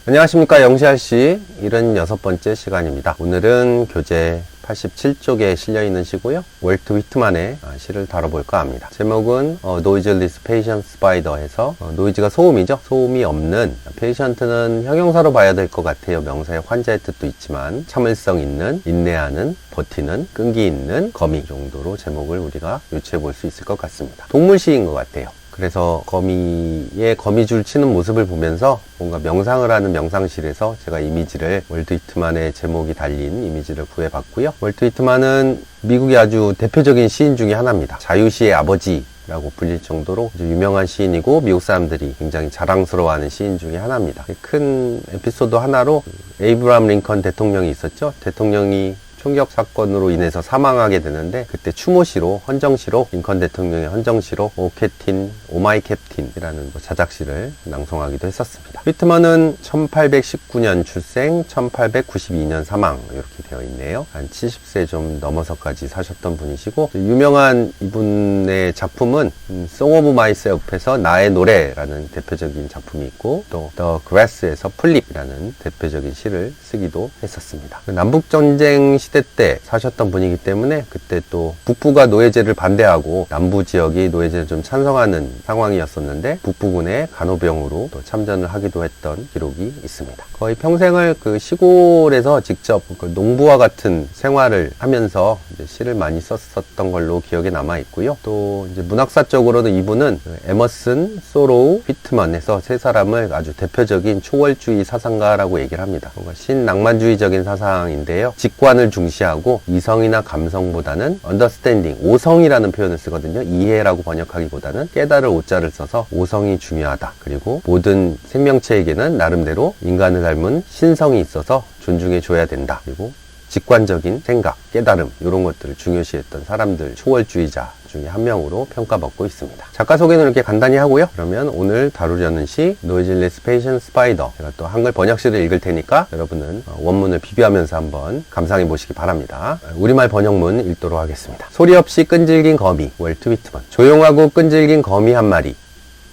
안녕하십니까, 영시할씨 76번째 시간입니다. 오늘은 교재 87쪽에 실려있는 시고요, 월트 위트만의 시를 다뤄볼까 합니다. 제목은 Noiseless Patient Spider에서 노이즈가 소음이죠. 소음이 없는, 페이션트는 형용사로 봐야 될 것 같아요. 명사의 환자의 뜻도 있지만 참을성 있는, 인내하는, 버티는, 끈기 있는 거미 정도로 제목을 우리가 유추해 볼 수 있을 것 같습니다. 동물시인 것 같아요. 그래서 거미의 거미줄 치는 모습을 보면서 뭔가 명상을 하는 명상실에서 제가 이미지를, 월트 위트만의 제목이 달린 이미지를 구해봤고요. 월트 위트만은 미국의 아주 대표적인 시인 중에 하나입니다. 자유시의 아버지라고 불릴 정도로 아주 유명한 시인이고 미국 사람들이 굉장히 자랑스러워하는 시인 중에 하나입니다. 큰 에피소드 하나로 에이브라함 링컨 대통령이 있었죠. 대통령이 총격 사건으로 인해서 사망하게 되는데, 그때 추모시로, 헌정시로, 링컨 대통령의 헌정시로 오 캡틴, 오 마이 캡틴이라는 자작시를 낭송하기도 했었습니다. 위트만은 1819년 출생, 1892년 사망, 이렇게 되어 있네요. 한 70세 좀 넘어서까지 사셨던 분이시고, 유명한 이분의 작품은 Song of Myself에서 나의 노래라는 대표적인 작품이 있고, 또 The Grass에서 풀잎이라는 대표적인 시를 쓰기도 했었습니다. 남북전쟁 시대 때 사셨던 분이기 때문에 그때 또 북부가 노예제를 반대하고 남부 지역이 노예제를 좀 찬성하는 상황이었었는데, 북부군의 간호병으로 또 참전을 하기도 했던 기록이 있습니다. 거의 평생을 그 시골에서 직접 농부와 같은 생활을 하면서 이제 시를 많이 썼었던 걸로 기억에 남아 있고요. 또 이제 문학사적으로는 이분은 에머슨, 소로우, 위트만에서 세 사람을 아주 대표적인 초월주의 사상가라고 얘기를 합니다. 뭔가 신낭만주의적인 사상인데요. 직관을 중시하고 이성이나 감성보다는 understanding, 오성이라는 표현을 쓰거든요. 이해라고 번역하기보다는 깨달을 오자를 써서 오성이 중요하다. 그리고 모든 생명체에게는 나름대로 인간을 닮은 신성이 있어서 존중해 줘야 된다. 그리고 직관적인 생각, 깨달음, 이런 것들을 중요시했던 사람들, 초월주의자 중에 한 명으로 평가받고 있습니다. 작가 소개는 이렇게 간단히 하고요. 그러면 오늘 다루려는 시 Noiseless Patient Spider, 제가 또 한글 번역시를 읽을 테니까 여러분은 원문을 비교하면서 한번 감상해 보시기 바랍니다. 우리말 번역문 읽도록 하겠습니다. 소리 없이 끈질긴 거미, 월트 위트만. 조용하고 끈질긴 거미 한 마리.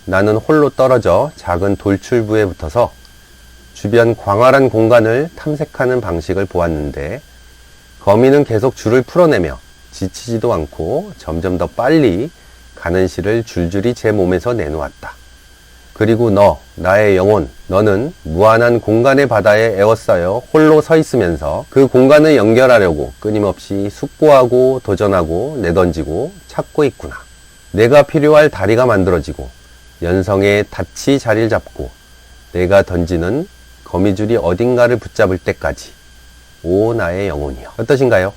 나는 홀로 떨어져 작은 돌출부에 붙어서 주변 광활한 공간을 탐색하는 방식을 보았는데, 거미는 계속 줄을 풀어내며 지치지도 않고 점점 더 빨리 가는 실을 줄줄이 제 몸에서 내놓았다. 그리고 나의 영혼, 너는 무한한 공간의 바다에 에워싸여 홀로 서 있으면서 그 공간을 연결하려고 끊임없이 숙고하고 도전하고 내던지고 찾고 있구나. 내가 필요할 다리가 만들어지고 연성의 닻이 자리를 잡고 내가 던지는 거미줄이 어딘가를 붙잡을 때까지, 오 나의 영혼이여. 어떠신가요?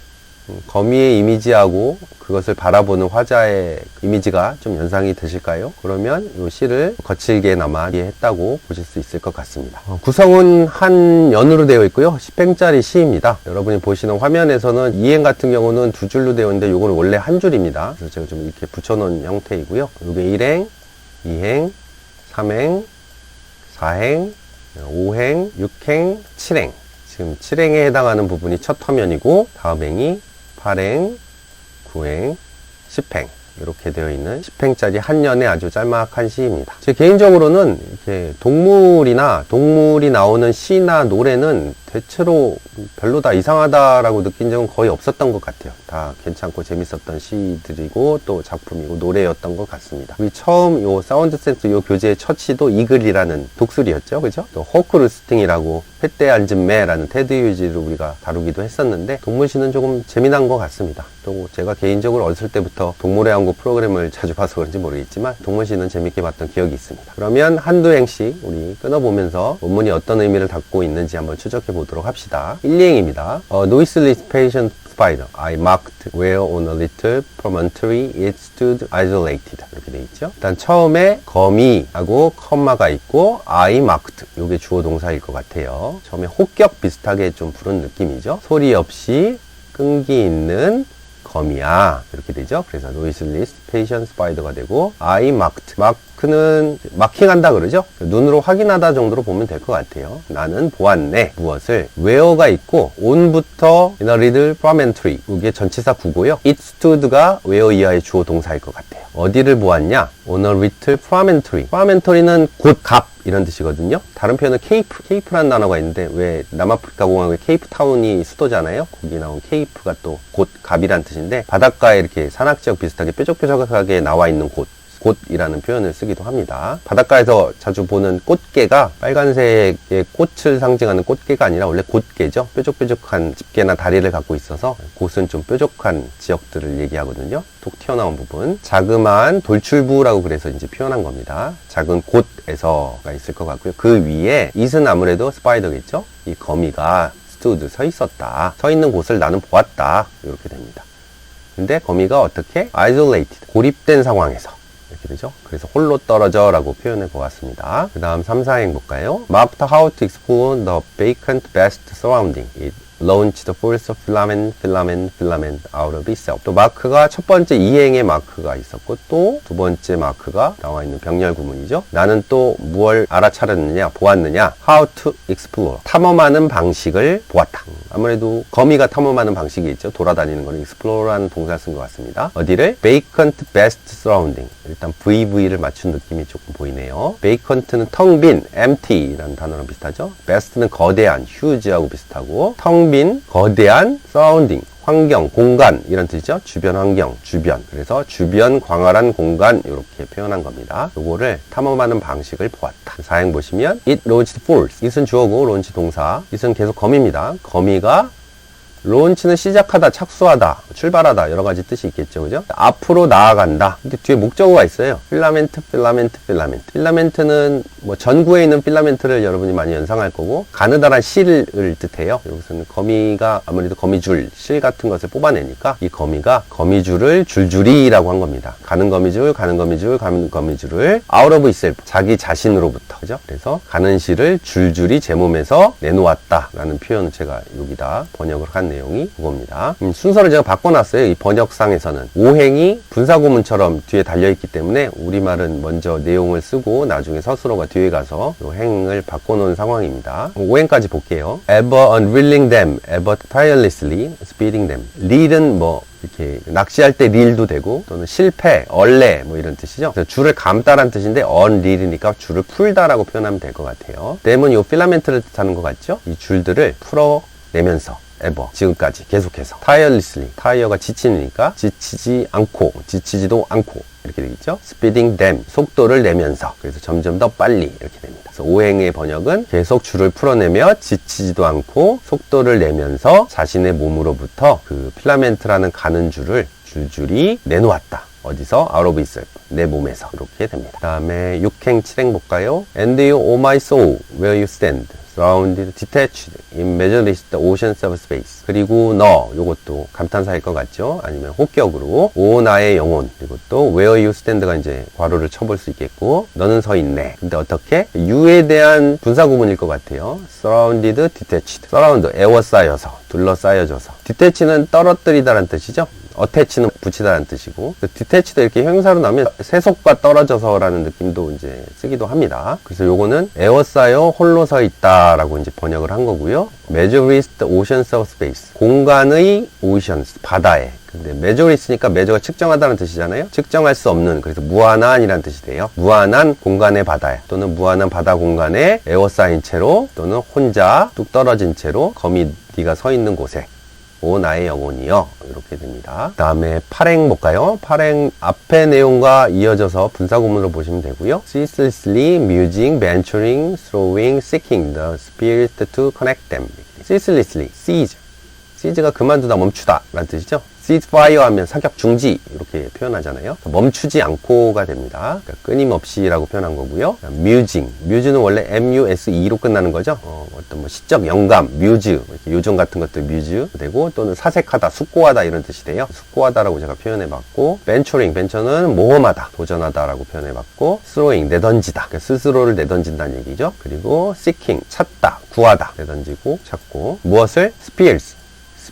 거미의 이미지하고 그것을 바라보는 화자의 이미지가 좀 연상이 되실까요? 그러면 이 시를 거칠게나마 이해했다고 보실 수 있을 것 같습니다. 구성은 한 연으로 되어 있고요. 10행짜리 시입니다. 여러분이 보시는 화면에서는 2행 같은 경우는 두 줄로 되어 있는데 이거는 원래 한 줄입니다. 그래서 제가 좀 이렇게 붙여놓은 형태이고요. 이게 1행, 2행, 3행, 4행, 5행, 6행, 7행. 지금 7행에 해당하는 부분이 첫 화면이고, 다음 행이 8행, 9행, 10행. 이렇게 되어 있는 10행짜리 한 년의 아주 짤막한 시입니다. 제 개인적으로는 이렇게 동물이 나오는 시나 노래는 대체로 별로다, 이상하다라고 느낀 적은 거의 없었던 것 같아요. 다 괜찮고 재밌었던 시들이고 또 작품이고 노래였던 것 같습니다. 우리 처음 요 사운드 센스 요 교재의 첫 시도 이글이라는 독수리였죠, 그죠? 또 호크루스팅이라고 횃대 앉은 매라는 테드 휴지를 우리가 다루기도 했었는데, 동물시는 조금 재미난 것 같습니다. 또 제가 개인적으로 어렸을 때부터 동물의 왕국 프로그램을 자주 봐서 그런지 모르겠지만 동물시는 재밌게 봤던 기억이 있습니다. 그러면 한두 행씩 우리 끊어보면서 원문이 어떤 의미를 담고 있는지 한번 추적해 보도록 합시다. 1, 2행입니다. Noiseless patient spider, I marked where on a little promontory it stood isolated. 이렇게 돼 있죠. 일단 처음에 거미하고 컴마가 있고 I marked, 이게 주어 동사일 것 같아요. 처음에 혹격 비슷하게 좀 부른 느낌이죠. 소리 없이 끈기 있는 거미야, 이렇게 되죠. 그래서 noiseless patient spider가 되고, I marked, 마크는 마킹한다 그러죠. 눈으로 확인하다 정도로 보면 될 것 같아요. 나는 보았네. 무엇을? where가 있고 on부터 in a little promontory, 이게 전치사 구고요. it stood가 where 이하의 주어 동사일 것 같아요. 어디를 보았냐? On a little promontory. promontory는 곧 갑 이런 뜻이거든요. 다른 표현은 케이프라는 단어가 있는데 왜 남아프리카 공화국의 케이프타운이 수도잖아요. 거기 나온 케이프가 또 곧 갑이란 뜻인데 바닷가에 이렇게 산악지역 비슷하게 뾰족뾰족하게 나와 있는 곳이라는 표현을 쓰기도 합니다. 바닷가에서 자주 보는 꽃게가 빨간색의 꽃을 상징하는 꽃게가 아니라 원래 곧게죠. 뾰족뾰족한 집게나 다리를 갖고 있어서 곳은 좀 뾰족한 지역들을 얘기하거든요. 톡 튀어나온 부분. 자그마한 돌출부라고 그래서 이제 표현한 겁니다. 작은 곳에서가 있을 것 같고요. 그 위에 it은 아무래도 스파이더겠죠. 이 거미가 stood 서 있었다. 서 있는 곳을 나는 보았다. 이렇게 됩니다. 근데 거미가 어떻게? isolated. 고립된 상황에서. 이렇게 되죠. 그래서 홀로 떨어져 라고 표현해 보았습니다. 그 다음 3, 4행 볼까요? Marked how to explore the vacant best surrounding. It launched the force of filament out of itself. 또 마크가 첫 번째 2행의 마크가 있었고 또 두 번째 마크가 나와 있는 병렬 구문이죠. 나는 또 무엇을 알아차렸느냐, 보았느냐. How to explore. 탐험하는 방식을 보았다. 아무래도 거미가 탐험하는 방식이 있죠. 돌아다니는 거는 explore라는 동사를 쓴 것 같습니다. 어디를? Vacant best surrounding. 일단 VV를 맞춘 느낌이 조금 보이네요. Vacant는 텅 빈, empty라는 단어랑 비슷하죠. best는 거대한, huge하고 비슷하고 텅 빈, 거대한, surrounding. 환경, 공간 이런 뜻이죠. 주변 환경, 주변. 그래서 주변 광활한 공간 이렇게 표현한 겁니다. 요거를 탐험하는 방식을 보았다. 사행 보시면 it launched force. it은 주어고 launch 동사. it은 계속 거미입니다. 거미가 launch는 시작하다, 착수하다, 출발하다 여러 가지 뜻이 있겠죠. 그죠? 앞으로 나아간다. 근데 뒤에 목적어가 있어요. 필라멘트. 필라멘트는 뭐 전구에 있는 필라멘트를 여러분이 많이 연상할 거고 가느다란 실을 뜻해요. 여기서는 거미가 아무래도 거미줄, 실 같은 것을 뽑아내니까 이 거미가 거미줄을 줄줄이라고 한 겁니다. 가는 거미줄을 out of itself, 자기 자신으로부터. 그죠? 그래서 가는 실을 줄줄이 제 몸에서 내놓았다 라는 표현을 제가 여기다 번역을 한 내용이 그겁니다. 순서를 제가 바꿔놨어요. 이 번역상에서는 5행이 분사구문처럼 뒤에 달려있기 때문에 우리말은 먼저 내용을 쓰고 나중에 서술어가 뒤에 가서 이 행을 바꿔놓은 상황입니다. 5행까지 볼게요. ever unreeling them, ever tirelessly speeding them. 릴은 뭐 이렇게 낚시할 때 릴도 되고 또는 실패, 얼레 뭐 이런 뜻이죠. 그래서 줄을 감다라는 뜻인데 unreel이니까 줄을 풀다라고 표현하면 될 것 같아요. them은 이 필라멘트를 뜻하는 것 같죠. 이 줄들을 풀어내면서 ever, 지금까지 계속해서 tirelessly, 타이어가 지치니까 지치지도 않고 이렇게 되겠죠. speeding them, 속도를 내면서 그래서 점점 더 빨리 이렇게 됩니다. 그래서 5행의 번역은 계속 줄을 풀어내며 지치지도 않고 속도를 내면서 자신의 몸으로부터 그 필라멘트라는 가는 줄을 줄줄이 내놓았다. 어디서? out of itself. 내 몸에서. 이렇게 됩니다. 그 다음에 6행, 7행 볼까요? And you, O my soul, where you stand. surrounded, detached, immeasureless the oceans of space. 그리고 너, 요것도 감탄사일 것 같죠? 아니면 혹격으로 오 나의 영혼. 그리고 또 where you stand가 이제 괄호를 쳐볼 수 있겠고 너는 서 있네. 근데 어떻게? you에 대한 분사구문일 것 같아요. surrounded, detached. surround, 에워싸여서, 둘러싸여져서. detach는 떨어뜨리다라는 뜻이죠? attach는 붙이다라는 뜻이고 detached 이렇게 형용사로 나오면 세속과 떨어져서라는 느낌도 이제 쓰기도 합니다. 그래서 요거는 에워싸여 홀로 서 있다라고 이제 번역을 한 거고요. measureless oceans of space. 공간의 oceans, 바다에. 근데 measureless니까 measure가 측정하다는 뜻이잖아요. 측정할 수 없는, 그래서 무한한이라는 뜻이 돼요. 무한한 공간의 바다에 또는 무한한 바다 공간에 에워싸인 채로 또는 혼자 뚝 떨어진 채로 거미가 서 있는 곳에 오 나의 영혼이여 이렇게 됩니다. 그 다음에 8행 볼까요? 8행 앞의 내용과 이어져서 분사구문으로 보시면 되고요. ceaselessly musing, venturing, throwing, seeking the spirit to connect them. ceaselessly, seize가 그만두다, 멈추다 라는 뜻이죠. ceasefire 하면 사격 중지 이렇게 표현하잖아요. 멈추지 않고가 됩니다. 그러니까 끊임없이 라고 표현한 거고요. muse는 원래 muse로 끝나는 거죠. 어떤 뭐 시적 영감, muse, 요정 같은 것도 muse 되고 또는 사색하다, 숙고하다 이런 뜻이 돼요. 숙고하다라고 제가 표현해봤고 venture는 모험하다, 도전하다 라고 표현해봤고 throwing, 내던지다, 그러니까 스스로를 내던진다는 얘기죠. 그리고 seeking, 찾다, 구하다, 내던지고 찾고 무엇을?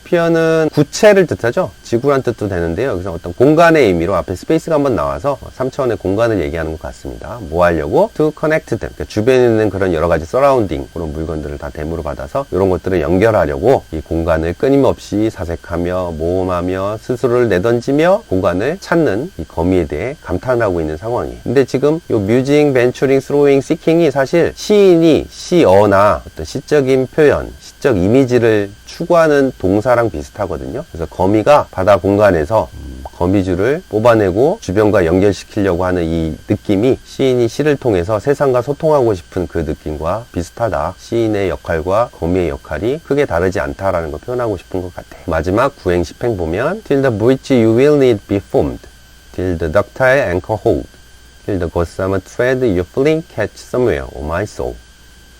스피어는 구체를 뜻하죠. 지구란 뜻도 되는데요. 여기서 어떤 공간의 의미로 앞에 스페이스가 한번 나와서 3차원의 공간을 얘기하는 것 같습니다. 뭐 하려고? To connect them. 그러니까 주변에 있는 그런 여러 가지 서라운딩, 그런 물건들을 다 댐으로 받아서 이런 것들을 연결하려고 이 공간을 끊임없이 사색하며 모험하며 스스로를 내던지며 공간을 찾는 이 거미에 대해 감탄하고 있는 상황이에요. 근데 지금 요 musing, venturing, throwing, seeking이 사실 시인이 시어나 어떤 시적인 표현, 시적 이미지를 추구하는 동사랑 비슷하거든요. 그래서 거미가 바다 공간에서 거미줄을 뽑아내고 주변과 연결시키려고 하는 이 느낌이 시인이 시를 통해서 세상과 소통하고 싶은 그 느낌과 비슷하다. 시인의 역할과 거미의 역할이 크게 다르지 않다라는 걸 표현하고 싶은 것 같아요. 마지막 구행 10행 보면 Till the bridge you will need be formed. Till the ductile anchor hold. Till the gossamer thread you fling catch somewhere, O my soul.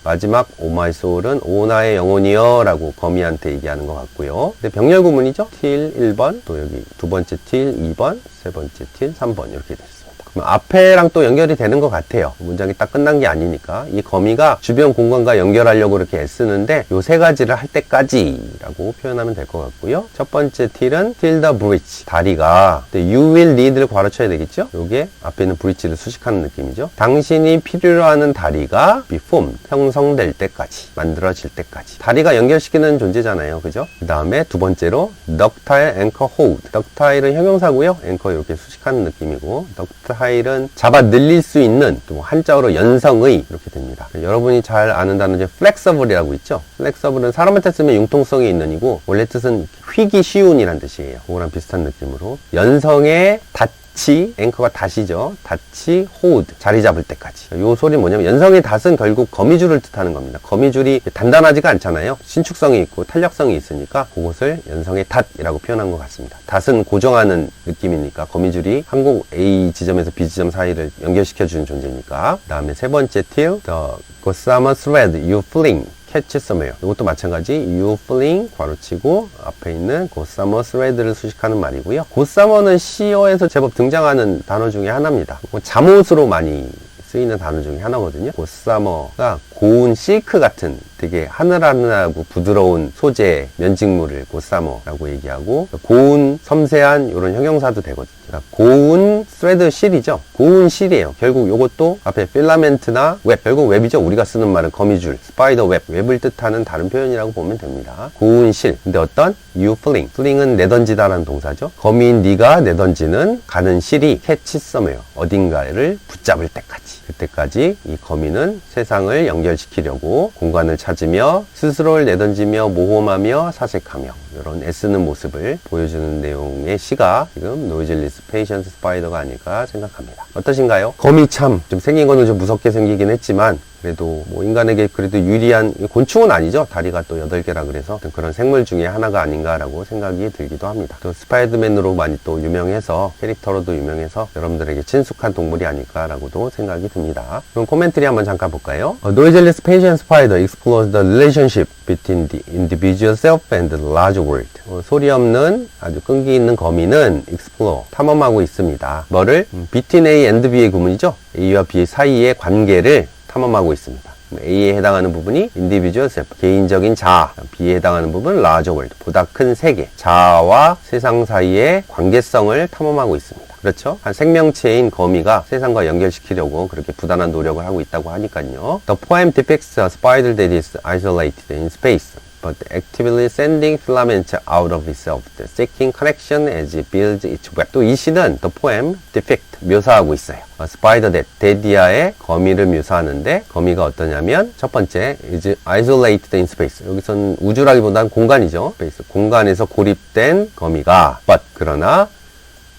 마지막 오 마이 소울은 오 나의 영혼이여 라고 거미한테 얘기하는 것 같고요. 근데 병렬 구문이죠. till 1번, 또 여기 두 번째 till 2번, 세 번째 till 3번 이렇게 됐습니다. 그럼 앞에랑 또 연결이 되는 것 같아요. 문장이 딱 끝난 게 아니니까. 이 거미가 주변 공간과 연결하려고 이렇게 애쓰는데 요 세 가지를 할 때까지 라고 표현하면 될 것 같고요. 첫 번째 till은 till the bridge. 다리가 you will need를 괄호쳐야 되겠죠. 요게 앞에 있는 bridge를 수식하는 느낌이죠. 당신이 필요로 하는 다리가 be formed. 형성될 때까지. 만들어질 때까지. 다리가 연결시키는 존재잖아요. 그죠? 그 다음에 두 번째로 ductile anchor hold. ductile은 형용사고요. anchor 이렇게 수식하는 느낌이고 ductile 은 잡아 늘릴 수 있는 또 한자어로 연성의 이렇게 됩니다. 여러분이 잘 아는 단어 중에 flexible이라고 있죠. flexible은 사람한테 쓰면 융통성이 있는 이고 원래 뜻은 휘기 쉬운 이란 뜻이에요. 그거랑 비슷한 느낌으로 연성의 닷이 앵커가 닷이죠. 닷이 hold 자리 잡을 때까지. 요 소리 뭐냐면 연성의 닷은 결국 거미줄을 뜻하는 겁니다. 거미줄이 단단하지가 않잖아요. 신축성이 있고 탄력성이 있으니까 그것을 연성의 닷이라고 표현한 것 같습니다. 닷은 고정하는 느낌이니까 거미줄이 항공 A 지점에서 B 지점 사이를 연결시켜주는 존재니까. 그 다음에 세 번째 till the gossamer thread you fling catch somewhere. 이것도 마찬가지 you fling 괄호치고 앞에 있는 gossamer thread를 수식하는 말이고요. gossamer는 시어에서 제법 등장하는 단어 중에 하나입니다. 잠옷으로 많이 쓰이는 단어 중에 하나거든요. gossamer가 고운 실크 같은 되게 하늘하늘하고 부드러운 소재 면직물을 gossamer라고 얘기하고 고운 섬세한 이런 형용사도 되거든요. 그러니까 고운 스웨드 실이죠. 고운 실이에요. 결국 이것도 앞에 필라멘트나 웹, 결국 웹이죠. 우리가 쓰는 말은 거미줄, 스파이더 웹, 웹을 뜻하는 다른 표현이라고 보면 됩니다. 고운 실. 근데 어떤 you fling, fling은 내던지다라는 동사죠. 거미인 네가 내던지는 가는 실이 catch somewhere, 어딘가를 붙잡을 때까지. 그때까지 이 거미는 세상을 연결시키려고 공간을 찾으며 스스로를 내던지며 모험하며 사색하며 이런 애쓰는 모습을 보여주는 내용의 시가 지금 노이즐리스 페이션스 스파이더가 아닐까 생각합니다. 어떠신가요? 거미 참 좀 생긴 거는 좀 무섭게 생기긴 했지만 그래도 뭐 인간에게 그래도 유리한 곤충은 아니죠. 다리가 또 8개라 그래서 그런 생물 중에 하나가 아닌가라고 생각이 들기도 합니다. 또 스파이더맨으로 많이 또 유명해서 캐릭터로도 유명해서 여러분들에게 친숙한 동물이 아닐까라고도 생각이 듭니다. 그럼 코멘트리 한번 잠깐 볼까요? 노이즐리스 페이션 스파이더 explores the relationship between the individual self and the large world. 소리 없는 아주 끈기 있는 거미는 explore, 탐험하고 있습니다. 뭐를? between A and B의 구문이죠. A와 B 사이의 관계를 탐험하고 있습니다. A에 해당하는 부분이 individual self, 개인적인 자아, B에 해당하는 부분은 larger world, 보다 큰 세계, 자아와 세상 사이의 관계성을 탐험하고 있습니다. 그렇죠? 한 생명체인 거미가 세상과 연결시키려고 그렇게 부단한 노력을 하고 있다고 하니까요. The poem depicts a spider that is isolated in space, but actively sending filaments out of itself, seeking connection as it builds its web. 또 이 시는 the poem depict, 묘사하고 있어요. 스파이더 댓, 데디아의 거미를 묘사하는데 거미가 어떠냐면 첫 번째 is isolated in space. 여기서는 우주라기보다는 공간이죠. space. 공간에서 고립된 거미가 but 그러나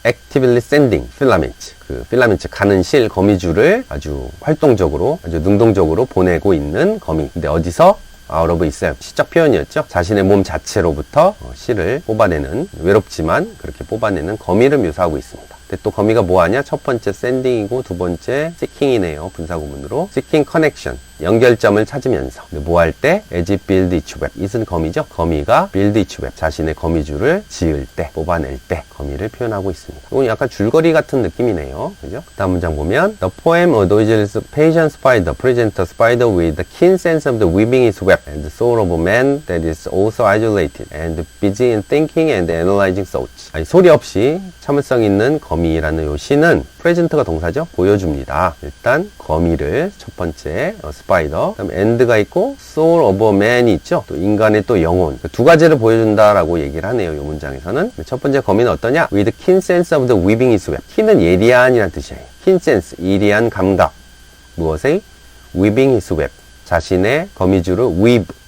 actively sending filaments, 그 필라멘트 가는 실 거미줄을 아주 활동적으로 아주 능동적으로 보내고 있는 거미. 근데 어디서? out of itself. 시적 표현이었죠. 자신의 몸 자체로부터 실을 뽑아내는, 외롭지만 그렇게 뽑아내는 거미를 묘사하고 있습니다. 근데 또 거미가 뭐하냐? 첫 번째 sending이고 두 번째 seeking이네요. 분사구문으로. seeking connection. 연결점을 찾으면서 뭐 할 때? as it build its web. it은 거미죠. 거미가 build its web. 자신의 거미줄을 지을 때, 뽑아낼 때 거미를 표현하고 있습니다. 이건 약간 줄거리 같은 느낌이네요. 그죠? 다음 문장 보면 The poem A noiseless patient spider presents a spider with the keen sense of the weaving its web and the soul of a man that is also isolated and busy in thinking and analyzing thoughts. 아니, 소리 없이 참을성 있는 거미라는 요 시는 프레젠트가 동사죠. 보여줍니다. 일단 거미를 첫 번째 스파이더, 그다음 end가 있고 soul of a man이 있죠. 또 인간의 또 영혼. 두 가지를 보여준다라고 얘기를 하네요. 이 문장에서는. 첫 번째 거미는 어떠냐? With keen sense of the weaving its web. keen은 예리한이라는 뜻이에요. keen sense, 예리한 감각. 무엇의? weaving its web. 자신의 거미줄을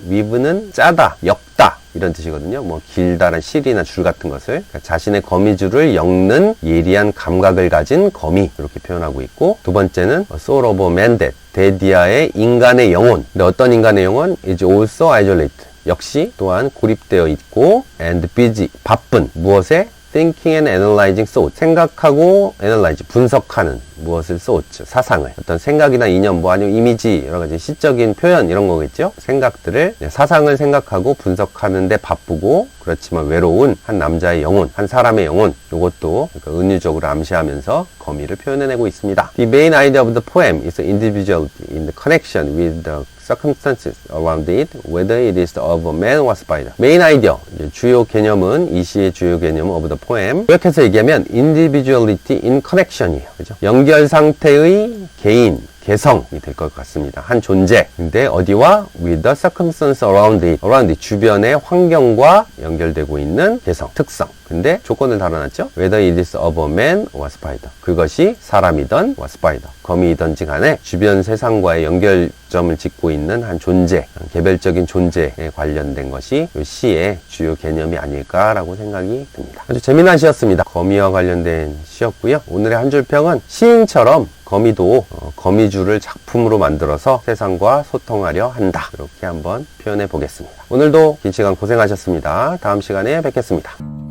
weave는 짜다, 엮다 이런 뜻이거든요. 뭐 길다란 실이나 줄 같은 것을 그러니까 자신의 거미줄을 엮는 예리한 감각을 가진 거미 이렇게 표현하고 있고 두 번째는 soul of a man that 데디아의 인간의 영혼. 근데 어떤 인간의 영혼? is also isolated. 역시 또한 고립되어 있고 and busy 바쁜 무엇에? thinking and analyzing thought. 생각하고 analyze, 분석하는 무엇을 thought, 사상을. 어떤 생각이나 이념, 뭐 아니면 이미지, 여러 가지 시적인 표현 이런 거겠죠. 생각들을, 사상을 생각하고 분석하는데 바쁘고 그렇지만 외로운 한 남자의 영혼, 한 사람의 영혼. 이것도 그러니까 은유적으로 암시하면서 거미를 표현해내고 있습니다. The main idea of the poem is individuality in the connection with the circumstances around it, whether it is of a man or spider. 메인 아이디어, 주요 개념은 이 시의 주요 개념은 of the poem. 요약해서 얘기하면 individuality in connection이에요. 그죠? 연결 상태의 개인, 개성이 될 것 같습니다. 한 존재. 근데 어디와? with the circumstance around it. around it. 주변의 환경과 연결되고 있는 개성, 특성. 근데 조건을 달아놨죠? whether it is of a man or spider. 그것이 사람이든 or spider. 거미이든지 간에 주변 세상과의 연결점을 짓고 있는 한 존재, 개별적인 존재에 관련된 것이 이 시의 주요 개념이 아닐까라고 생각이 듭니다. 아주 재미난 시였습니다. 거미와 관련된 시였고요. 오늘의 한 줄 평은 시인처럼 거미도 거미줄을 작품으로 만들어서 세상과 소통하려 한다. 이렇게 한번 표현해 보겠습니다. 오늘도 긴 시간 고생하셨습니다. 다음 시간에 뵙겠습니다.